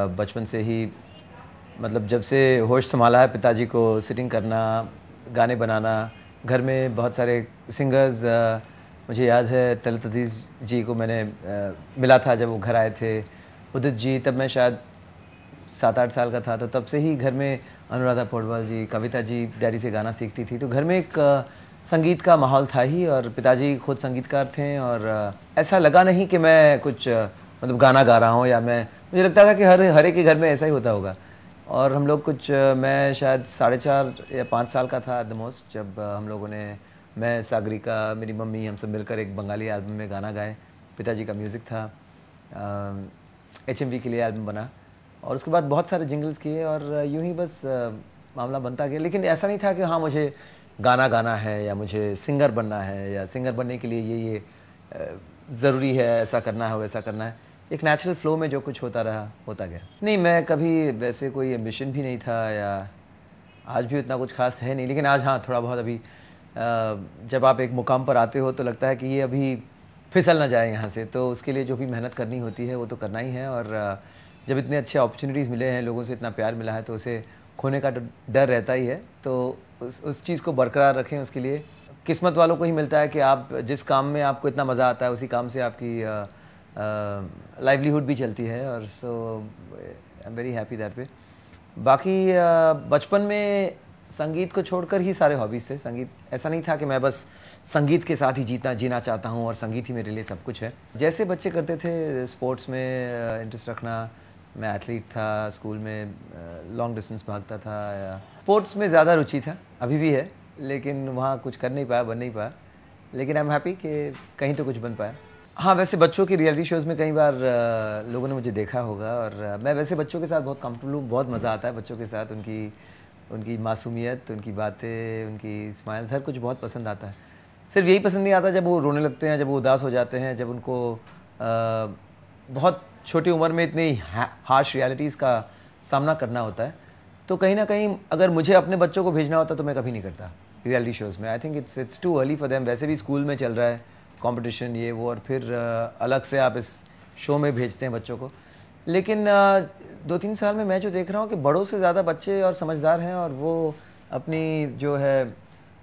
बचपन से ही मतलब जब से होश संभाला है पिताजी को सिटिंग करना, गाने बनाना, घर में बहुत सारे सिंगर्स मुझे याद है तलत अज़ीज़ जी को मैंने मिला था जब वो घर आए थे, उदित जी, तब मैं शायद 7-8 साल का था, तो तब से ही घर में अनुराधा पौडवाल जी, कविता जी डैडी से गाना सीखती थी, तो घर में एक संगीत का माहौल था ही और पिताजी खुद संगीतकार थे और ऐसा लगा नहीं कि मैं कुछ मतलब गाना गा रहा हूँ या मुझे लगता था कि हर एक के घर में ऐसा ही होता होगा। और हम लोग मैं शायद 4.5 या 5 साल का था एट द मोस्ट जब हम लोगों ने, मैं, सागरिका, मेरी मम्मी, हम सब मिलकर एक बंगाली एल्बम में गाना गाए। पिताजी का म्यूज़िक था, HMV के लिए एल्बम बना और उसके बाद बहुत सारे जिंगल्स किए और यूं ही बस मामला बनता गया। लेकिन ऐसा नहीं था कि हाँ मुझे गाना गाना है या मुझे सिंगर बनना है या सिंगर बनने के लिए ये ज़रूरी है, ऐसा करना है वैसा करना है। एक नेचुरल फ्लो में जो कुछ होता रहा होता गया। नहीं, मैं कभी वैसे कोई एम्बिशन भी नहीं था या आज भी उतना कुछ खास है नहीं, लेकिन आज हाँ थोड़ा बहुत अभी जब आप एक मुकाम पर आते हो तो लगता है कि ये अभी फिसल ना जाए यहाँ से, तो उसके लिए जो भी मेहनत करनी होती है वो तो करना ही है। और जब इतने अच्छे अपॉर्चुनिटीज़ मिले हैं, लोगों से इतना प्यार मिला है, तो उसे खोने का डर रहता ही है। तो उस चीज़ को बरकरार रखें, उसके लिए किस्मत वालों को ही मिलता है कि आप जिस काम में आपको इतना मज़ा आता है उसी काम से आपकी लाइवलीहुड भी चलती है। और so I am very happy that way. बाकी बचपन में संगीत को छोड़कर ही सारे हॉबीज़ थे। संगीत ऐसा नहीं था कि मैं बस संगीत के साथ ही जीना चाहता हूँ और संगीत ही मेरे लिए सब कुछ है। जैसे बच्चे करते थे स्पोर्ट्स में इंटरेस्ट रखना, मैं एथलीट था, स्कूल में लॉन्ग डिस्टेंस भागता था, या स्पोर्ट्स में ज़्यादा रुचि था, अभी भी है, लेकिन वहाँ कुछ कर नहीं पाया, बन नहीं पाया। लेकिन आई एम हैप्पी कि कहीं तो कुछ बन पाया। हाँ, वैसे बच्चों की रियलिटी शोज़ में कई बार लोगों ने मुझे देखा होगा और मैं वैसे बच्चों के साथ बहुत कंफर्टेबल हूँ, बहुत मज़ा आता है बच्चों के साथ। उनकी मासूमियत, उनकी बातें, उनकी स्माइल्स, हर कुछ बहुत पसंद आता है। सिर्फ यही पसंद नहीं आता जब वो रोने लगते हैं, जब वो उदास हो जाते हैं, जब उनको बहुत छोटी उम्र में इतनी हार्श रियलिटीज़ का सामना करना होता है। तो कहीं ना कहीं अगर मुझे अपने बच्चों को भेजना होता तो मैं कभी नहीं करता रियलिटी शोज़ में। I think it's too early for them. वैसे भी स्कूल में चल रहा है कंपटीशन ये वो, और फिर अलग से आप इस शो में भेजते हैं बच्चों को। लेकिन 2-3 साल में मैं जो देख रहा हूँ कि बड़ों से ज़्यादा बच्चे और समझदार हैं और वो अपनी जो है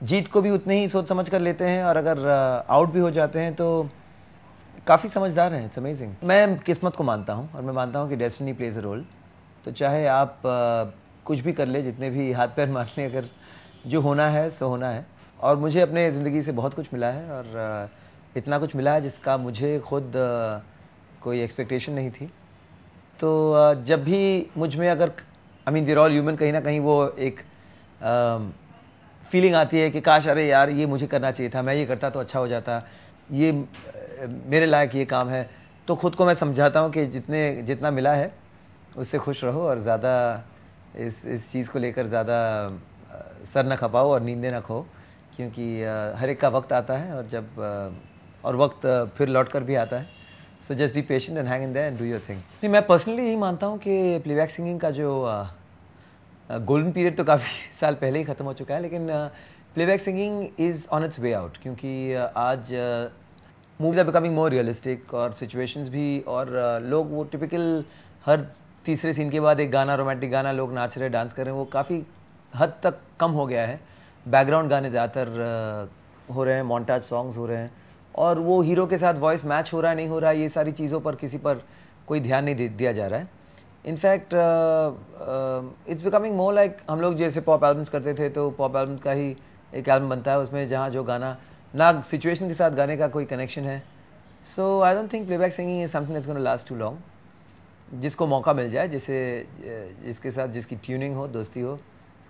जीत को भी उतने ही सोच समझ कर लेते हैं और अगर आउट भी हो जाते हैं तो काफ़ी समझदार हैं। It's amazing. मैं किस्मत को मानता हूँ और मैं मानता हूँ कि डेस्टिनी प्लेज अ रोल। तो चाहे आप कुछ भी कर ले, जितने भी हाथ पैर मार लें, अगर जो होना है सो होना है। और मुझे अपने ज़िंदगी से बहुत कुछ मिला है और इतना कुछ मिला है जिसका मुझे खुद कोई एक्सपेक्टेशन नहीं थी। तो जब भी मुझ में अगर I mean we are all human, कहीं ना कहीं वो एक फीलिंग आती है कि काश अरे यार ये मुझे करना चाहिए था, मैं ये करता तो अच्छा हो जाता, ये मेरे लायक ये काम है। तो ख़ुद को मैं समझाता हूँ कि जितना मिला है उससे खुश रहो और ज़्यादा इस चीज़ को लेकर ज़्यादा सर न खपाओ और नींदें न खो, क्योंकि हर एक का वक्त आता है और वक्त फिर लौट कर भी आता है। So just be patient and hang in their and do your thing. नहीं, मैं पर्सनली यही मानता हूँ कि प्लेबैक सिंगिंग का जो गोल्डन पीरियड तो काफ़ी साल पहले ही ख़त्म हो चुका है, लेकिन playback singing is on its way out, क्योंकि आज movies are becoming more realistic और सिचुएशंस भी, और लोग वो टिपिकल हर तीसरे सीन के बाद एक गाना, रोमांटिक गाना, लोग नाच रहे, डांस कर रहे हैं, वो काफ़ी हद तक कम हो गया है। बैकग्राउंड गाने ज़्यादातर हो रहे हैं, मोन्टाज सॉन्ग्स हो रहे हैं, और वो हीरो के साथ वॉइस मैच हो रहा है नहीं हो रहा है, ये सारी चीज़ों पर किसी पर कोई ध्यान नहीं दिया जा रहा है। In fact it's becoming more like, हम लोग जैसे पॉप एल्बम्स करते थे तो पॉप एल्बम का ही एक एल्बम बनता है, उसमें जहाँ जो गाना ना सिचुएशन के साथ गाने का कोई कनेक्शन है। So I don't think playback singing is something that's gonna last too long. जिसको मौका मिल जाए, जिसके साथ जिसकी ट्यूनिंग हो, दोस्ती हो,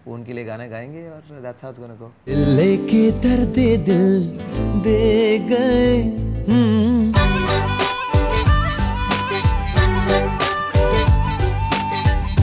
वो उनके लिए गाने गाएंगे और that's how it's gonna go. दिल लेके दर्द दिल दे गए